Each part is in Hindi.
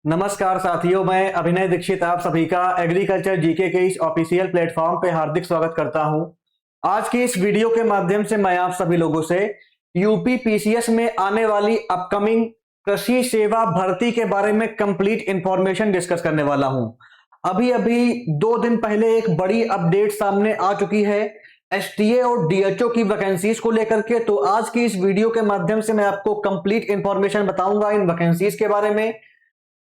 नमस्कार साथियों, मैं अभिनय दीक्षित आप सभी का एग्रीकल्चर जीके के इस ऑफिशियल प्लेटफॉर्म पे हार्दिक स्वागत करता हूं। आज की इस वीडियो के माध्यम से मैं आप सभी लोगों से यूपी पीसीएस में आने वाली अपकमिंग कृषि सेवा भर्ती के बारे में कंप्लीट इंफॉर्मेशन डिस्कस करने वाला हूं। अभी अभी 2 दिन पहले एक बड़ी अपडेट सामने आ चुकी है एसटीए और डीएचओ की वैकेंसीज को लेकर के। तो आज की इस वीडियो के माध्यम से मैं आपको कंप्लीट इंफॉर्मेशन बताऊंगा इन वैकेंसीज के बारे में।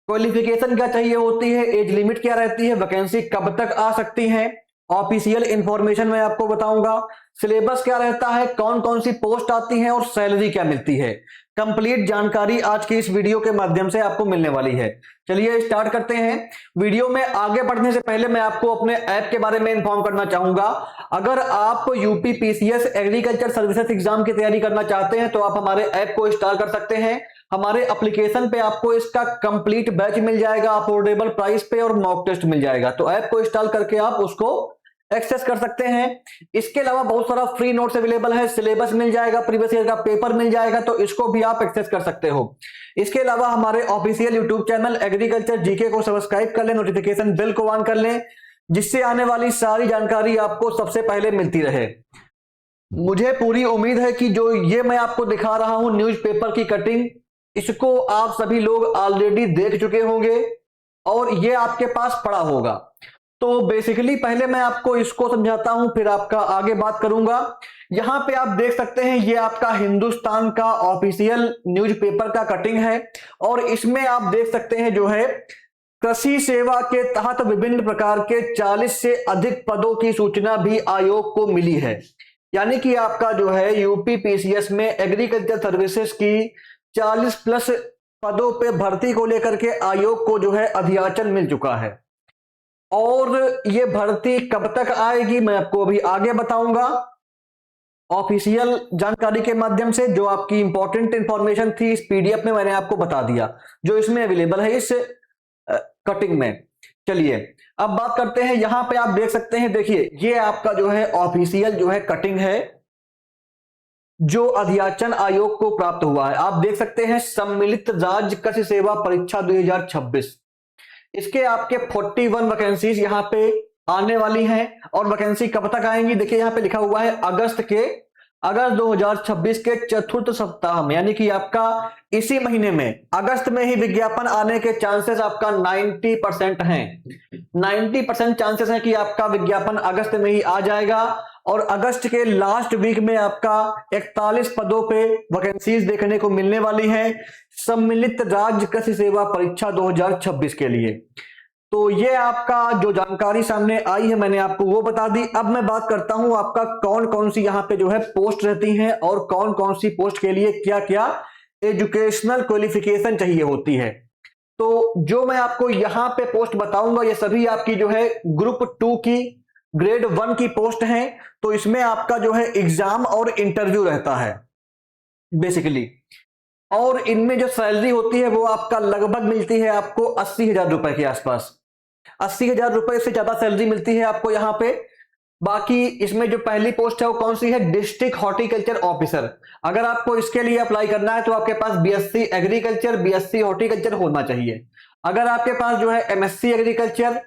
क्वालिफिकेशन क्या चाहिए होती है, एज लिमिट क्या रहती है, वैकेंसी कब तक आ सकती है, ऑफिशियल इंफॉर्मेशन मैं आपको बताऊंगा। सिलेबस क्या रहता है, कौन कौन सी पोस्ट आती है और सैलरी क्या मिलती है। कंप्लीट जानकारी आज की इस वीडियो के माध्यम से आपको मिलने वाली है। चलिए स्टार्ट करते हैं। वीडियो में आगे बढ़ने से पहले मैं आपको अपने ऐप के बारे में इंफॉर्म करना चाहूंगा। अगर आप UP PCS agriculture services exam की तैयारी करना चाहते हैं तो आप हमारे ऐप को इंस्टॉल कर सकते हैं। हमारे एप्लीकेशन पे आपको इसका कंप्लीट बैच मिल जाएगा अफोर्डेबल प्राइस पे और मॉक टेस्ट मिल जाएगा। तो ऐप को इंस्टॉल करके आप उसको एक्सेस कर सकते हैं। इसके अलावा बहुत सारा फ्री नोट्स अवेलेबल है, सिलेबस मिल जाएगा, प्रीवियस ईयर का पेपर मिल जाएगा, तो इसको भी आप एक्सेस कर सकते हो। इसके अलावा हमारे official YouTube channel agriculture GK को सब्सक्राइब कर लें, नोटिफिकेशन बेल को ऑन कर लें, जिससे आने वाली सारी जानकारी आपको सबसे पहले मिलती रहे। मुझे पूरी उम्मीद है कि जो ये मैं आपको दिखा रहा हूं न्यूज़पेपर की कटिंग, इसको आप सभी लोग ऑलरेडी देख चुके होंगे और ये आपके पास पड़ा होगा। तो बेसिकली पहले मैं आपको इसको समझाता हूं, फिर आपका आगे बात करूंगा। यहां पे आप देख सकते हैं ये आपका हिंदुस्तान का ऑफिशियल न्यूज़पेपर का कटिंग है और इसमें आप देख सकते हैं जो है कृषि सेवा के तहत विभिन्न प्रकार के 40 से अधिक पदों की सूचना भी आयोग को मिली है। यानी कि आपका जो है यूपी पीसीएस में एग्रीकल्चर सर्विसेज की 40 प्लस पदों पे भर्ती को लेकर के आयोग को जो है अधियाचन मिल चुका है और ये भर्ती कब तक आएगी मैं आपको अभी आगे बताऊंगा ऑफिशियल जानकारी के माध्यम से। जो आपकी इंपॉर्टेंट इंफॉर्मेशन थी इस पीडीएफ में मैंने आपको बता दिया जो इसमें अवेलेबल है इस कटिंग में। चलिए अब बात करते हैं। यहां पे आप देख सकते हैं, देखिए ये आपका जो है ऑफिशियल जो है कटिंग है जो अधियाचन आयोग को प्राप्त हुआ है। आप देख सकते हैं सम्मिलित राज्य कृषि सेवा परीक्षा 2026, इसके आपके 41 वैकेंसीज यहां पे आने वाली हैं और वैकेंसी कब तक आएंगी देखिए यहां पे लिखा हुआ है अगस्त 2026 के चतुर्थ सप्ताह में, यानी कि आपका इसी महीने में अगस्त में ही विज्ञापन आने के चांसेस आपका 90% हैं। 90% चांसेस हैं कि आपका विज्ञापन अगस्त में ही आ जाएगा और अगस्त के लास्ट वीक में आपका 41 पदों पे वैकेंसीज देखने को मिलने वाली है सम्मिलित राज्य कृषि सेवा परीक्षा 2026 के लिए। तो ये आपका जो जानकारी सामने आई है मैंने आपको वो बता दी। अब मैं बात करता हूं आपका कौन कौन सी यहां पे जो है पोस्ट रहती हैं और कौन कौन सी पोस्ट के लिए क्या क्या एजुकेशनल क्वालिफिकेशन चाहिए होती है। तो जो मैं आपको यहां पे पोस्ट बताऊंगा ये सभी आपकी जो है ग्रुप 2 की ग्रेड 1 की पोस्ट है। तो इसमें आपका जो है एग्जाम और इंटरव्यू रहता है बेसिकली, और इनमें जो सैलरी होती है वो आपका लगभग मिलती है आपको 80,000 रुपए के आसपास। 80,000 रुपए से ज्यादा सैलरी मिलती है आपको यहाँ पे। बाकी इसमें जो पहली पोस्ट है वो कौन सी है, डिस्ट्रिक्ट हॉर्टिकल्चर ऑफिसर। अगर आपको इसके लिए अप्लाई करना है तो आपके पास बीएससी एग्रीकल्चर बीएससी हॉर्टिकल्चर होना चाहिए। अगर आपके पास जो है एमएससी एग्रीकल्चर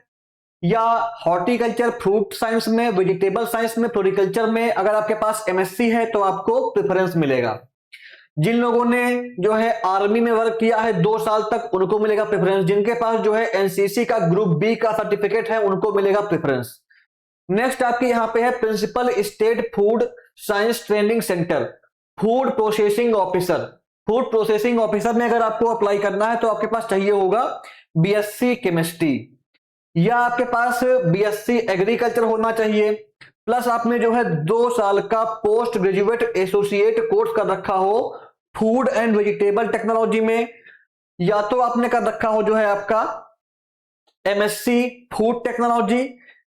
या हॉर्टिकल्चर फ्रूट साइंस में, वेजिटेबल साइंस में, फ्लोरिकल्चर में अगर आपके पास एमएससी है तो आपको प्रेफरेंस मिलेगा। जिन लोगों ने जो है आर्मी में वर्क किया है 2 साल तक उनको मिलेगा प्रेफरेंस। जिनके पास जो है एनसीसी का ग्रुप बी का सर्टिफिकेट है उनको मिलेगा प्रेफरेंस। नेक्स्ट आपके यहाँ पे है principal state food science training centre food processing officer. Food processing officer में अगर आपको अप्लाई करना है तो आपके पास चाहिए होगा बीएससी केमिस्ट्री या आपके पास बीएससी एग्रीकल्चर होना चाहिए, प्लस आपने जो है 2 साल का पोस्ट ग्रेजुएट एसोसिएट कोर्स कर रखा हो फूड एंड वेजिटेबल टेक्नोलॉजी में, या तो आपने कर रखा हो जो है आपका MSc food technology,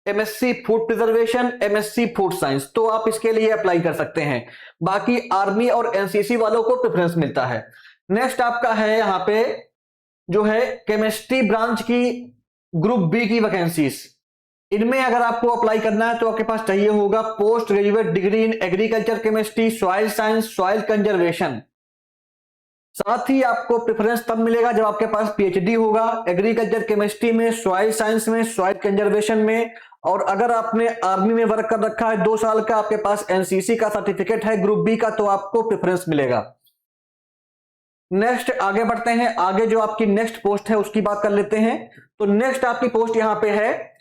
MSc food preservation, MSc food science. तो आप इसके लिए अप्लाई कर सकते हैं। बाकी आर्मी और एनसीसी वालों को प्रेफरेंस मिलता है। नेक्स्ट आपका है यहां पे जो है केमिस्ट्री ब्रांच की ग्रुप बी की वैकेंसीज। इनमें अगर आपको अप्लाई करना है तो आपके पास चाहिए होगा post graduate degree in agriculture chemistry, soil science, soil conservation. साथ ही आपको प्रेफरेंस तब मिलेगा जब आपके पास पीएचडी होगा एग्रीकल्चर केमिस्ट्री में, सॉइल साइंस में, सॉइल कंजर्वेशन में। और अगर आपने आर्मी में वर्क कर रखा है 2 साल का, आपके पास एनसीसी का सर्टिफिकेट है ग्रुप बी का, तो आपको प्रेफरेंस मिलेगा। नेक्स्ट आगे बढ़ते हैं, आगे जो आपकी नेक्स्ट पोस्ट है उसकी बात कर लेते हैं। तो नेक्स्ट आपकी पोस्ट यहां पे है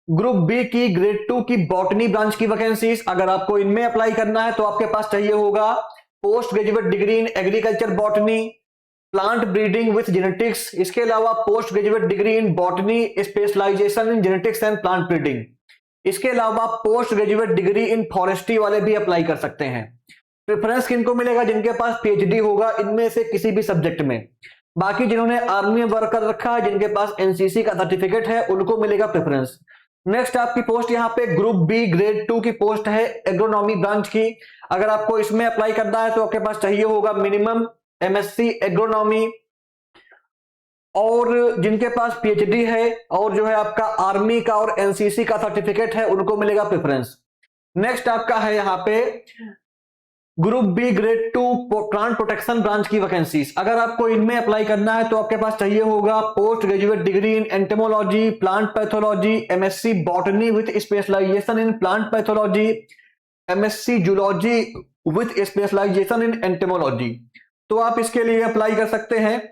ग्रुप बी की ग्रेड 2 की बॉटनी ब्रांच की वैकेंसीज। अगर आपको इनमें अप्लाई करना है तो आपके पास चाहिए होगा post graduate degree in agriculture botany, plant breeding with genetics. इसके अलावा post graduate degree in botany specialisation in genetics and plant breeding. इसके अलावा post graduate degree in forestry वाले भी अप्लाई कर सकते हैं। प्रेफरेंस किनको मिलेगा? जिनके पास पीएचडी होगा इनमें से किसी भी सब्जेक्ट में। बाकी जिन्होंने आर्मी में वर्क कर रखा है, जिनके पास एनसीसी का सर्टिफिकेट है, उनको मिलेगा प्रेफरेंस। नेक्स्ट आपकी पोस्ट यहाँ पे ग्रुप बी ग्रेड 2 की पोस्ट है एग्रोनॉमी ब्रांच की। अगर आपको इसमें अप्लाई करना है तो आपके पास चाहिए होगा मिनिमम एमएससी एग्रोनॉमी, और जिनके पास पीएचडी है और जो है आपका आर्मी का और एनसीसी का सर्टिफिकेट है, उनको मिलेगा प्रेफरेंस। नेक्स्ट आपका है यहाँ पे group B grade 2 plant protection branch की वैकेंसीज। अगर आपको इनमें अप्लाई करना है तो आपके पास चाहिए होगा post graduate degree in entomology, plant pathology, MSc botany with specialisation in plant pathology, MSc zoology with specialisation in entomology. तो आप इसके लिए अप्लाई कर सकते हैं।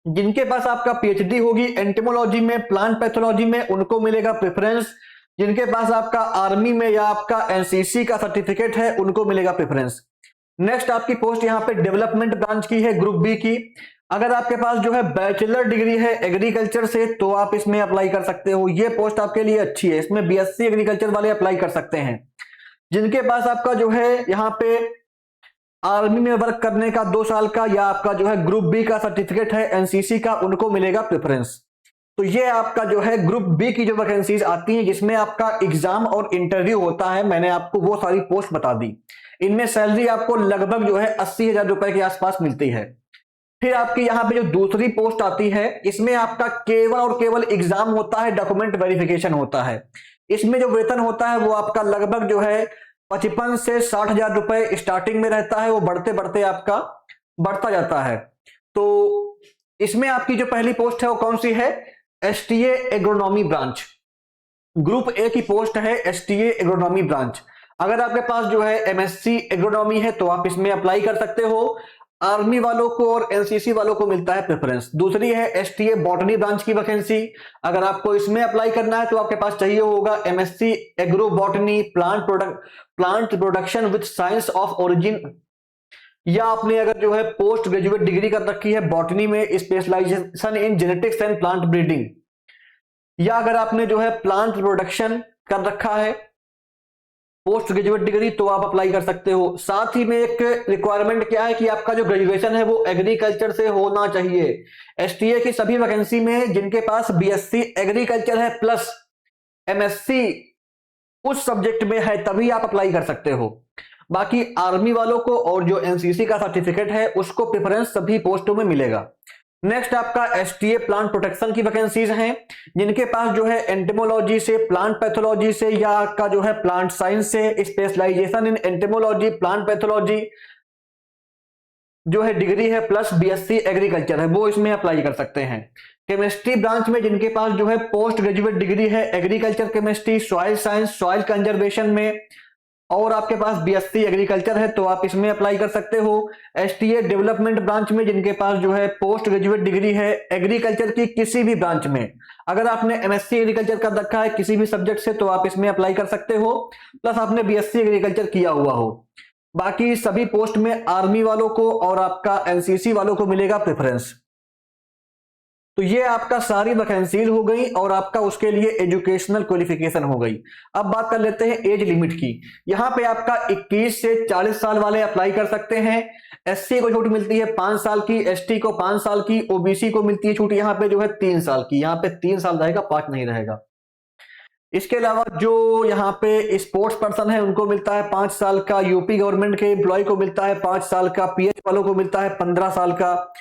जिनके पास आपका पीएचडी होगी एंटेमोलॉजी में, प्लांट पैथोलॉजी में, उनको मिलेगा प्रेफरेंस। जिनके पास आपका आर्मी में या आपका एनसीसी का सर्टिफिकेट है, उनको मिलेगा प्रेफरेंस। नेक्स्ट आपकी पोस्ट यहाँ पे डेवलपमेंट ब्रांच की है ग्रुप बी की। अगर आपके पास जो है बैचलर डिग्री है एग्रीकल्चर से तो आप इसमें अप्लाई कर सकते हो, ये पोस्ट आपके लिए अच्छी है। इसमें बीएससी एग्रीकल्चर वाले अप्लाई कर सकते हैं। जिनके पास आपका जो है यहाँ पे आर्मी में वर्क करने का 2 साल का या आपका जो है ग्रुप बी का सर्टिफिकेट है एनसीसी का, उनको मिलेगा प्रेफरेंस। तो ये आपका जो है ग्रुप बी की जो वैकेंसीज आती हैं जिसमें आपका एग्जाम और इंटरव्यू होता है, मैंने आपको वो सारी पोस्ट बता दी। इनमें सैलरी आपको लगभग जो है 80,000 रुपए के आसपास मिलती है। फिर आपकी यहाँ पे जो दूसरी पोस्ट आती है, इसमें आपका केवल और केवल एग्जाम होता है, डॉक्यूमेंट वेरिफिकेशन होता है। इसमें जो वेतन होता है वो आपका लगभग जो है 55 से 60,000 रुपए स्टार्टिंग में रहता है, वो बढ़ते बढ़ते आपका बढ़ता जाता है। तो इसमें आपकी जो पहली पोस्ट है वो कौन सी है? STA agronomy branch. Group A की पोस्ट है एसटीए एग्रोनॉमी ब्रांच। अगर आपके पास जो है एमएससी एग्रोनॉमी है तो आप इसमें अप्लाई कर सकते हो। आर्मी वालों को और एनसीसी वालों को मिलता है प्रेफरेंस। दूसरी है एसटीए बॉटनी ब्रांच की वैकेंसी। अगर आपको इसमें अप्लाई करना है तो आपके पास चाहिए होगा MSc agro botany, plant production with science of origin, या आपने अगर जो है पोस्ट ग्रेजुएट डिग्री कर रखी है बॉटनी में specialisation in genetics and plant breeding, या अगर आपने जो है प्लांट प्रोडक्शन कर रखा है पोस्ट ग्रेजुएट डिग्री, तो आप अप्लाई कर सकते हो। साथ ही में एक रिक्वायरमेंट क्या है कि आपका जो ग्रेजुएशन है वो एग्रीकल्चर से होना चाहिए। एसटीए की सभी वैकेंसी में जिनके पास बीएससी एग्रीकल्चर है प्लस एमएससी उस सब्जेक्ट में है तभी आप अप्लाई कर सकते हो। बाकी आर्मी वालों को और जो एनसीसी का सर्टिफिकेट है उसको प्रेफरेंस सभी पोस्टों में मिलेगा। नेक्स्ट आपका एसटीए प्लांट प्रोटेक्शन की वैकेंसीज हैं। जिनके पास जो है एंटेमोलॉजी से, प्लांट पैथोलॉजी से, या आपका जो है प्लांट साइंस से specialisation in entomology, plant pathology जो है डिग्री है प्लस बीएससी एग्रीकल्चर है, वो इसमें अप्लाई कर सकते हैं। केमिस्ट्री ब्रांच में जिनके पास जो है पोस्ट ग्रेजुएट डिग्री है agriculture chemistry, soil science, soil conservation में, और आपके पास बीएससी एग्रीकल्चर है तो आप इसमें अप्लाई कर सकते हो। एसटीए डेवलपमेंट ब्रांच में जिनके पास जो है पोस्ट ग्रेजुएट डिग्री है एग्रीकल्चर की किसी भी ब्रांच में, अगर आपने एमएससी एग्रीकल्चर कर रखा है किसी भी सब्जेक्ट से तो आप इसमें अप्लाई कर सकते हो, प्लस आपने बीएससी एग्रीकल्चर किया हुआ हो। बाकी सभी पोस्ट में आर्मी वालों को और आपका एनसीसी वालों को मिलेगा प्रेफरेंस। तो ये आपका सारी वैकेंसीज हो गई और आपका उसके लिए एजुकेशनल क्वालिफिकेशन हो गई। अब बात कर लेते हैं एज लिमिट की। यहाँ पे आपका 21 से 40 साल वाले अप्लाई कर सकते हैं। एससी को छूट मिलती है 5 साल की, एसटी को 5 साल की, ओबीसी को मिलती है छूट यहाँ पे जो है 3 साल की। यहाँ पे 3 साल रहेगा, 5 नहीं रहेगा। इसके अलावा जो यहाँ पे स्पोर्ट्स पर्सन है उनको मिलता है 5 साल का, यूपी गवर्नमेंट के एम्प्लॉय को मिलता है 5 साल का, पीएच वालों को मिलता है 15 साल का,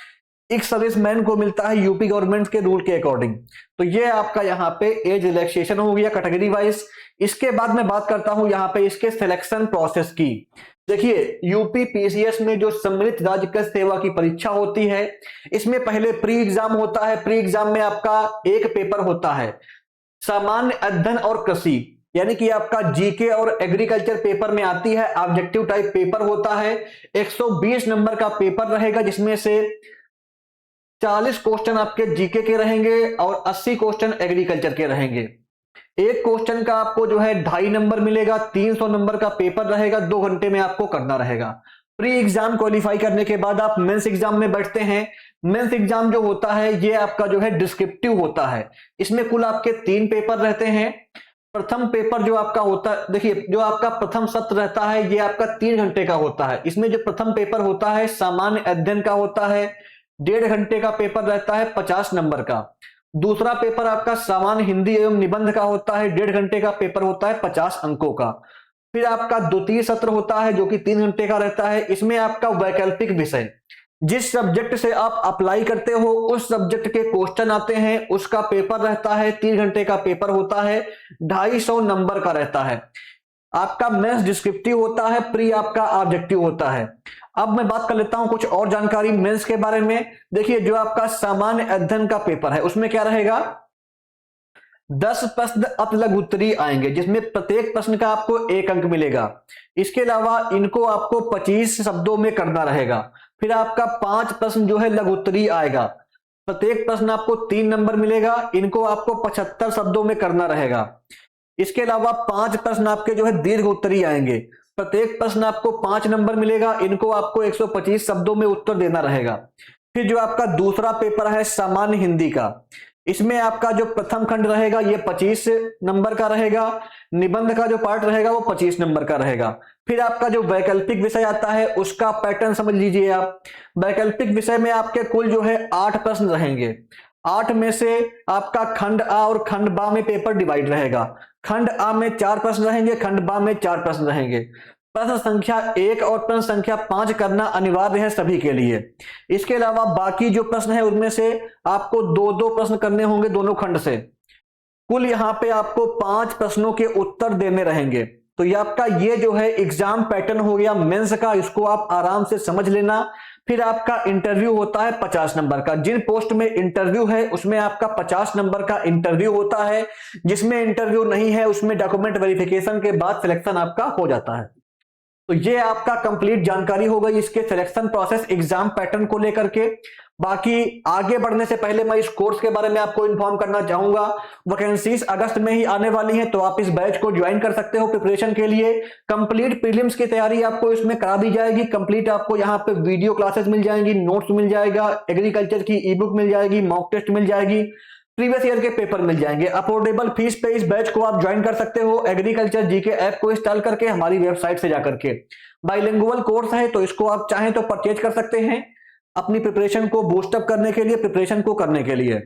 एक्स सर्विसमैन को मिलता है यूपी गवर्नमेंट के रूल के अकॉर्डिंग। तो ये आपका यहाँ पे एज रिलैक्सेशन हो गया कैटेगरी वाइज। इसके बाद मैं बात करता हूं यहाँ पे इसके सिलेक्शन प्रोसेस की। देखिए यूपी पीसीएस में जो सम्मिलित राज्य सेवा की परीक्षा होती है, इसमें पहले प्री एग्जाम होता है। प्री एग्जाम में आपका एक पेपर होता है सामान्य अध्ययन और कृषि, यानी कि आपका जीके और एग्रीकल्चर पेपर में आती है। ऑब्जेक्टिव टाइप पेपर होता है, 120 नंबर का पेपर रहेगा, जिसमें से 40 क्वेश्चन आपके जीके के रहेंगे और 80 क्वेश्चन एग्रीकल्चर के रहेंगे। एक क्वेश्चन का आपको जो है 2.5 नंबर मिलेगा, 300 नंबर का पेपर रहेगा, 2 घंटे में आपको करना रहेगा। प्री एग्जाम क्वालिफाई करने के बाद आप मेंस एग्जाम में बैठते हैं। मेंस एग्जाम जो होता है ये आपका जो है डिस्क्रिप्टिव होता है। इसमें कुल आपके 3 पेपर रहते हैं। प्रथम पेपर जो आपका होता है, देखिए जो आपका प्रथम सत्र रहता है ये आपका 3 घंटे का होता है। इसमें जो प्रथम पेपर होता है सामान्य अध्ययन का होता है, 1.5 घंटे का पेपर रहता है, 50 नंबर का। दूसरा पेपर आपका सामान्य हिंदी एवं निबंध का होता है, 1.5 घंटे का पेपर होता है, 50 अंकों का। फिर आपका द्वितीय सत्र होता है जो कि 3 घंटे का रहता है। इसमें आपका वैकल्पिक विषय, जिस सब्जेक्ट से आप अप्लाई करते हो उस सब्जेक्ट के क्वेश्चन आते हैं, उसका पेपर रहता है, 3 घंटे का पेपर होता है, 250 नंबर का रहता है। आपका मेंस डिस्क्रिप्टिव होता है, प्री आपका ऑब्जेक्टिव होता है। अब मैं बात कर लेता हूं कुछ और जानकारी मेंस के बारे में। देखिए जो आपका सामान्य अध्ययन का पेपर है उसमें क्या रहेगा, 10 प्रश्न अति लघु उत्तरीय आएंगे, जिसमें प्रत्येक प्रश्न का आपको 1 अंक मिलेगा। इसके अलावा इनको आपको 25 शब्दों में करना रहेगा। फिर आपका 5 प्रश्न जो है लघु उत्तरीय आएगा, प्रत्येक प्रश्न आपको 3 नंबर मिलेगा, इनको आपको 75 शब्दों में करना रहेगा। इसके अलावा 5 प्रश्न आपके जो है दीर्घ उत्तरीय आएंगे, प्रत्येक प्रश्न आपको 5 नंबर मिलेगा, इनको आपको 125 शब्दों में उत्तर देना रहेगा। फिर जो आपका दूसरा पेपर है सामान्य हिंदी का, इसमें आपका जो प्रथम खंड रहेगा ये 25 नंबर का रहेगा, निबंध का जो पार्ट रहेगा वो 25 नंबर का रहेगा। फिर आपका जो वैकल्पिक विषय आता है उसका पैटर्न समझ लीजिए आप। वैकल्पिक विषय में आपके कुल जो है 8 प्रश्न रहेंगे। 8 में से आपका खंड आ और खंड बा में पेपर डिवाइड रहेगा। खंड आ में 4 प्रश्न रहेंगे, खंड बा में 4 प्रश्न रहेंगे। प्रश्न संख्या 1 और प्रश्न संख्या 5 करना अनिवार्य है सभी के लिए। इसके अलावा बाकी जो प्रश्न है उनमें से आपको 2-2 प्रश्न करने होंगे दोनों खंड से। कुल यहाँ पे आपको 5 प्रश्नों के उत्तर देने रहेंगे। तो ये आपका ये जो है एग्जाम पैटर्न हो गया मेंस का, इसको आप आराम से समझ लेना। फिर आपका इंटरव्यू होता है 50 नंबर का। जिन पोस्ट में इंटरव्यू है उसमें आपका 50 नंबर का इंटरव्यू होता है। जिसमें इंटरव्यू नहीं है उसमें डॉक्यूमेंट वेरिफिकेशन के बाद सिलेक्शन आपका हो जाता है। तो ये आपका कंप्लीट जानकारी हो गई इसके सिलेक्शन प्रोसेस एग्जाम पैटर्न को लेकर के। बाकी आगे बढ़ने से पहले मैं इस कोर्स के बारे में आपको इन्फॉर्म करना चाहूंगा, वैकेंसीज अगस्त में ही आने वाली हैं, तो आप इस बैच को ज्वाइन कर सकते हो प्रिपरेशन के लिए। कंप्लीट प्रीलिम्स की तैयारी आपको इसमें करा दी जाएगी। कंप्लीट आपको यहाँ पे वीडियो क्लासेस मिल जाएंगी, नोट्स मिल जाएगा, एग्रीकल्चर की ई बुक मिल जाएगी, मॉक टेस्ट मिल जाएगी, प्रीवियस ईयर के पेपर मिल जाएंगे। अफोर्डेबल फीस पे इस बैच को आप ज्वाइन कर सकते हो एग्रीकल्चर जीके ऐप को इंस्टॉल करके हमारी वेबसाइट से जाकर के। बाइलिंगुअल कोर्स है तो इसको आप चाहें तो परचेज कर सकते हैं अपनी प्रिपरेशन को बूस्टअप करने के लिए, प्रिपरेशन को करने के लिए।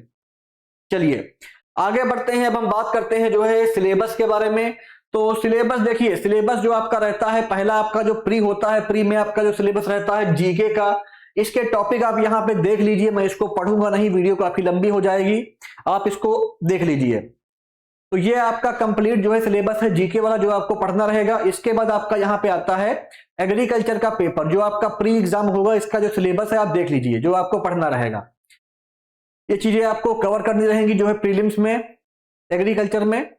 चलिए आगे बढ़ते हैं। अब हम बात करते हैं जो है सिलेबस के बारे में। तो सिलेबस देखिए, सिलेबस जो आपका रहता है, पहला आपका जो प्री होता है, प्री में आपका जो सिलेबस रहता है जीके का, इसके टॉपिक आप यहाँ पे देख लीजिए। मैं इसको पढ़ूंगा नहीं, वीडियो काफी लंबी हो जाएगी, आप इसको देख लीजिए। तो ये आपका कंप्लीट जो है सिलेबस है जीके वाला जो आपको पढ़ना रहेगा। इसके बाद आपका यहाँ पे आता है एग्रीकल्चर का पेपर, जो आपका प्री एग्जाम होगा, इसका जो सिलेबस है आप देख लीजिए, जो आपको पढ़ना रहेगा। ये चीजें आपको कवर करनी रहेंगी जो है प्रीलिम्स में एग्रीकल्चर में।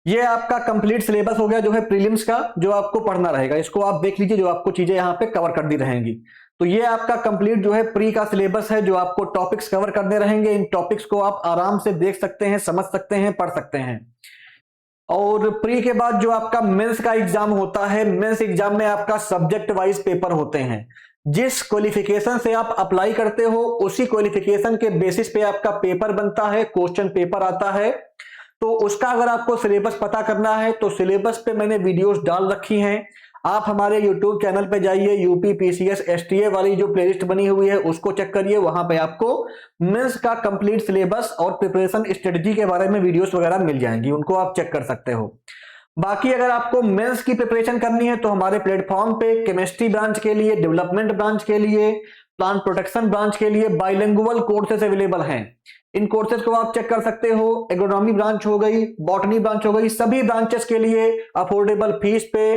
ये आपका कंप्लीट सिलेबस हो गया जो है प्रीलिम्स का, जो आपको पढ़ना रहेगा। इसको आप देख लीजिए, जो आपको चीजें यहाँ पे कवर कर दी रहेंगी। तो ये आपका कंप्लीट जो है प्री का सिलेबस है, जो आपको टॉपिक्स कवर करने रहेंगे। इन टॉपिक्स को आप आराम से देख सकते हैं, समझ सकते हैं, पढ़ सकते हैं। और प्री के बाद जो आपका मेंस का एग्जाम होता है, मेंस एग्जाम में आपका सब्जेक्ट वाइज पेपर होते हैं। जिस क्वालिफिकेशन से आप अप्लाई करते हो उसी क्वालिफिकेशन के बेसिस पे आपका पेपर बनता है, क्वेश्चन पेपर आता है। तो उसका अगर आपको सिलेबस पता करना है तो सिलेबस पे मैंने वीडियोस डाल रखी हैं। आप हमारे YouTube चैनल पे जाइए, यूपी पीसीएस एसटीए वाली जो प्लेलिस्ट बनी हुई है उसको चेक करिए। वहां पे आपको मेंस का कंप्लीट सिलेबस और प्रिपरेशन स्ट्रेटजी के बारे में वीडियोस वगैरह मिल जाएंगी, उनको आप चेक कर सकते हो। बाकी अगर आपको मेंस की प्रिपरेशन करनी है तो हमारे प्लेटफॉर्म पे केमिस्ट्री ब्रांच के लिए, डेवलपमेंट ब्रांच के लिए, प्लांट प्रोटेक्शन ब्रांच के लिए बाइलिंगुअल कोर्सेस अवेलेबल हैं। इन कोर्सेज को आप चेक कर सकते हो। एग्रोनॉमी ब्रांच हो गई, बॉटनी ब्रांच हो गई, सभी ब्रांचेस के लिए अफोर्डेबल फीस पे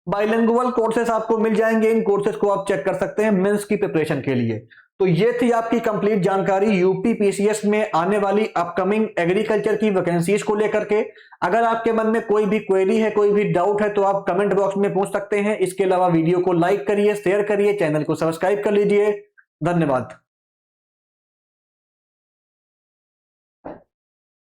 बाइलिंगुअल कोर्सेज आपको मिल जाएंगे। इन कोर्सेज को आप चेक कर सकते हैं मेंस की प्रिपरेशन के लिए। तो ये थी आपकी कंप्लीट जानकारी यूपी पीसीएस में आने वाली अपकमिंग एग्रीकल्चर की वैकेंसीज को लेकर के। अगर आपके मन में कोई भी क्वेरी है, कोई भी डाउट है, तो आप कमेंट बॉक्स में पूछ सकते हैं। इसके अलावा वीडियो को लाइक करिए, शेयर करिए, चैनल को सब्सक्राइब कर लीजिए। धन्यवाद।